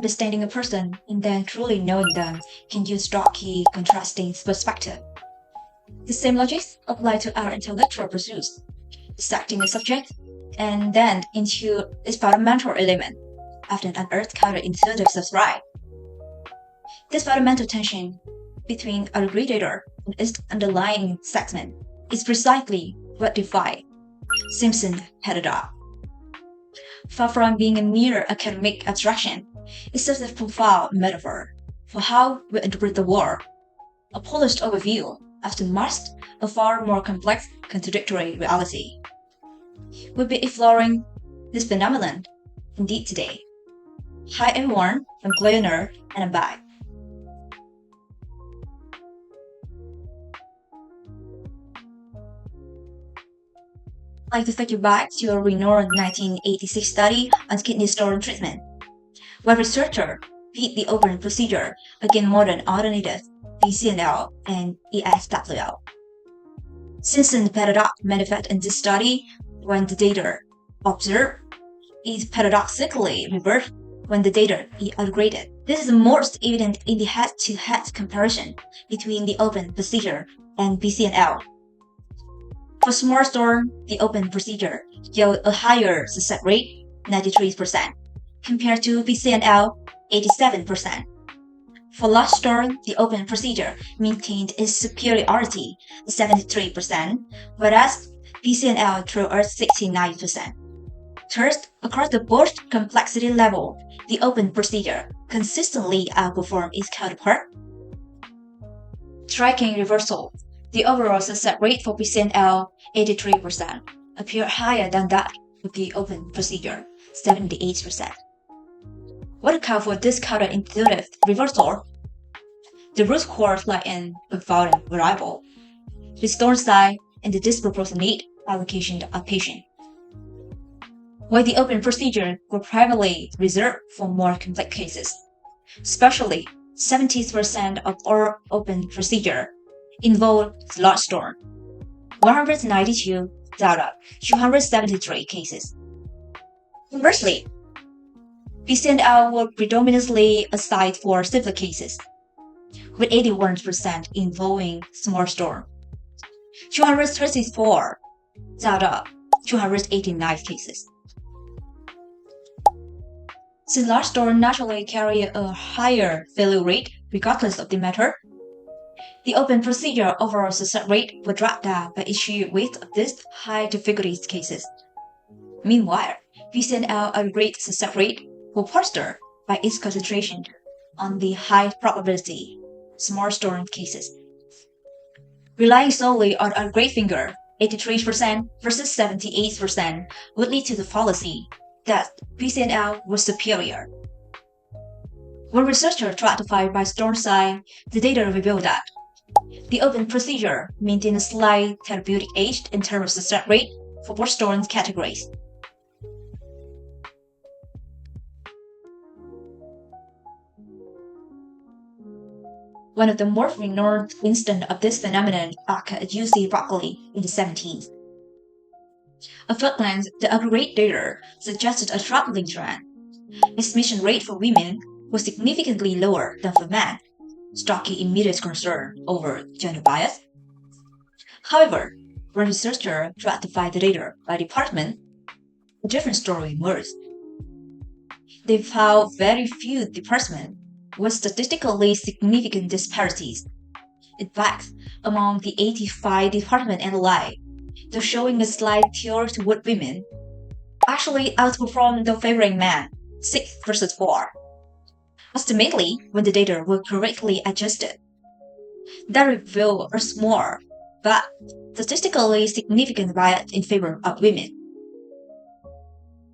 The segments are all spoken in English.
understanding a person and then truly knowing them can use rocky, contrasting perspective. The same logics apply to our intellectual pursuits, dissecting a subject and then into its fundamental element, often unearthed counterintuitive substrate. This fundamental tension between a reader and its underlying segment is precisely what defines Simpson paradox. Far from being a mere academic abstraction, it serves a profound metaphor for how we interpret the world, a polished overview often masks a far more complex, contradictory reality. We'll be exploring this phenomenon indeed today. Hi everyone, I'm Cleona and I'm back. I'd like to take you back to a renowned 1986 study on kidney stone treatment, where researchers beat the open procedure against modern alternatives VCNL and ESWL. Simpson paradox manifests in this study when the data observed is paradoxically reversed when the data is upgraded. This is most evident in the head-to-head comparison between the open procedure and BCNL. For small stone, the open procedure showed a higher success rate, 93%, compared to BCNL, 87%. For large stone, the open procedure maintained its superiority, 73%, whereas BCNL drew at 69%. Third, across the board complexity level, the open procedure consistently outperformed its counterpart. Striking reversal, the overall success rate for BCNL, 83%, appeared higher than that of the open procedure, 78%. What accounts for this counterintuitive reversal? The root cause lies in a following variable: the stone size and the disproportionate allocation of patient. While the open procedure were primarily reserved for more complex cases, especially 70% of all open procedure involved large stone, 192 out of 273 cases. Conversely, BCNL were predominantly assigned for simpler cases, with 81% involving small stone, 234 out of 289 cases. Since large stone naturally carry a higher failure rate regardless of the matter, the open procedure overall success rate will drop down by issue weight of these high difficulty cases. Meanwhile, BCNL upgrade success rate will bolster by its concentration on the high probability small stone cases. Relying solely on upgrade finger, 83% versus 78%, would lead to the fallacy that BCNL was superior. When researchers stratified by stone size, the data revealed that the open procedure maintained a slight therapeutic edge in terms of success rate for both stone categories. One of the more renowned instances of this phenomenon occurred at UC Berkeley in the 70s. At first glance, the upgrade data suggested a troubling trend. Admission rate for women was significantly lower than for men, sparking immediate concern over gender bias. However, when researchers stratified the data by department, a different story emerged. They found very few departments with statistically significant disparities. In fact, among the 85 departments analyzed, though showing a slight tilt toward women, actually outperformed the favoring men, 6 versus 4. Ultimately, when the data were correctly adjusted, that revealed a small but statistically significant bias in favor of women.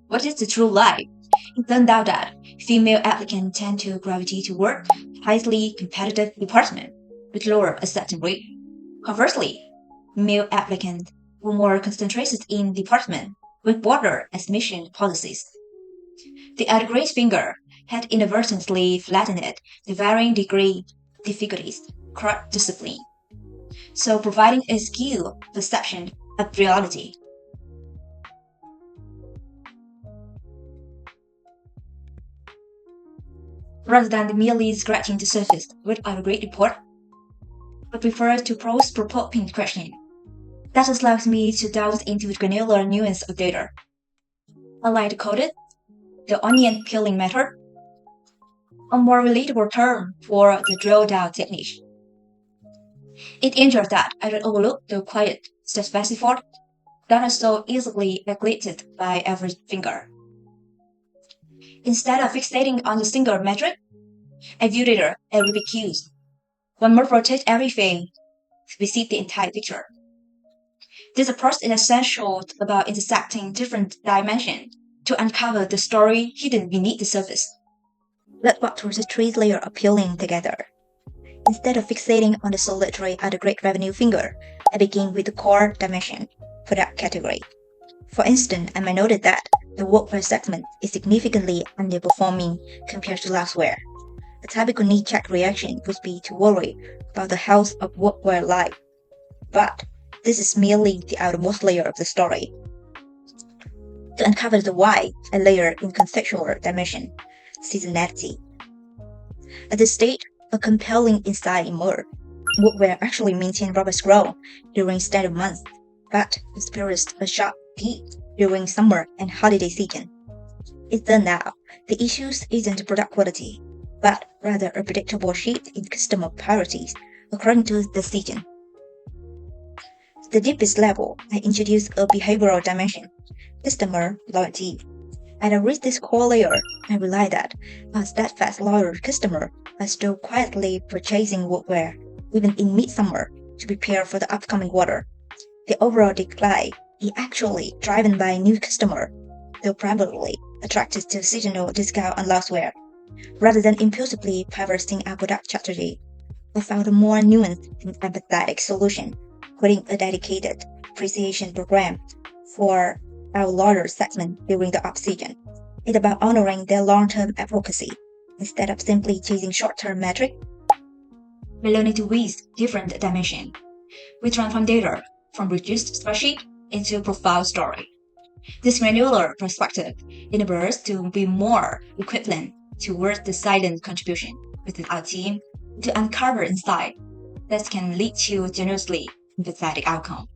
What is the true lie? It turned out that female applicants tend to gravitate toward highly competitive departments with lower acceptance rate. Conversely, male applicants were more concentrated in departments with broader admission policies. The upgrade finger had inadvertently flattened the varying degree difficulties across discipline, so providing a skewed perception of reality. rather than merely scratching the surface with a great report. I prefer to pose provoking questions. That allows me to delve into the granular nuance of data. I like to call it the onion peeling method, a more relatable term for the drill down technique. It ensures that I don't overlook the quiet specific that are so easily neglected by every finger. Instead of fixating on the single metric, I view data as Rubik's cubes. One more rotate everything we see the entire picture. This approach is essential about intersecting different dimensions to uncover the story hidden beneath the surface. Let's walk through the three layers of peeling together. Instead of fixating on the solitary or the great revenue finger, I begin with the core dimension for that category. For instance, I might notice that the workwear segment is significantly underperforming compared to lastwear. A typical knee-jerk reaction would be to worry about the health of workwear line. But this is merely the outermost layer of the story. To uncover the why, I layer in contextual dimension, seasonality. At this stage, a compelling insight emerged. Workwear actually maintained robust growth during standard months, but experienced a sharp peak during summer and holiday season. It turned out the issue isn't product quality, but rather a predictable shift in customer priorities according to the season. The deepest level, I introduced a behavioral dimension, customer loyalty. As I reach this core layer, I realize that a steadfast loyal customer are still quietly purchasing workwear, even in midsummer, to prepare for the upcoming water. The overall decline is actually driven by new customer, though primarily attracted to seasonal discount on lastwear. Rather than impulsively pivoting our product strategy, I found a more nuanced and empathetic solution, creating a dedicated appreciation program for our loyal segment during the off-season. It's about honoring their long-term advocacy instead of simply chasing short-term metrics. We learn to weave different dimensions. We transform data from reduced spreadsheet into profile story. This granular perspective enables us to be more equivalent towards the silent contribution within our team to uncover insight that can lead to generously empathetic outcome.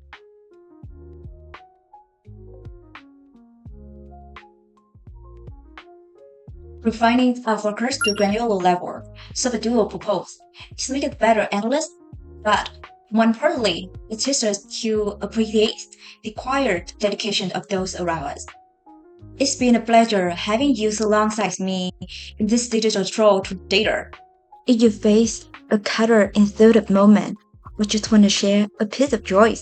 Refining our focus to granular level, so the dual purpose is make it better analyst, but more importantly, it teaches us to appreciate the quiet dedication of those around us. It's been a pleasure having you alongside me in this digital stroll through data. If you face a cutter in third moment, or just want to share a piece of joy,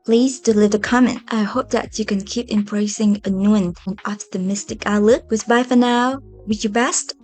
please do leave a comment. I hope that you can keep embracing a nuanced and optimistic outlook. Goodbye for now. Wish you best.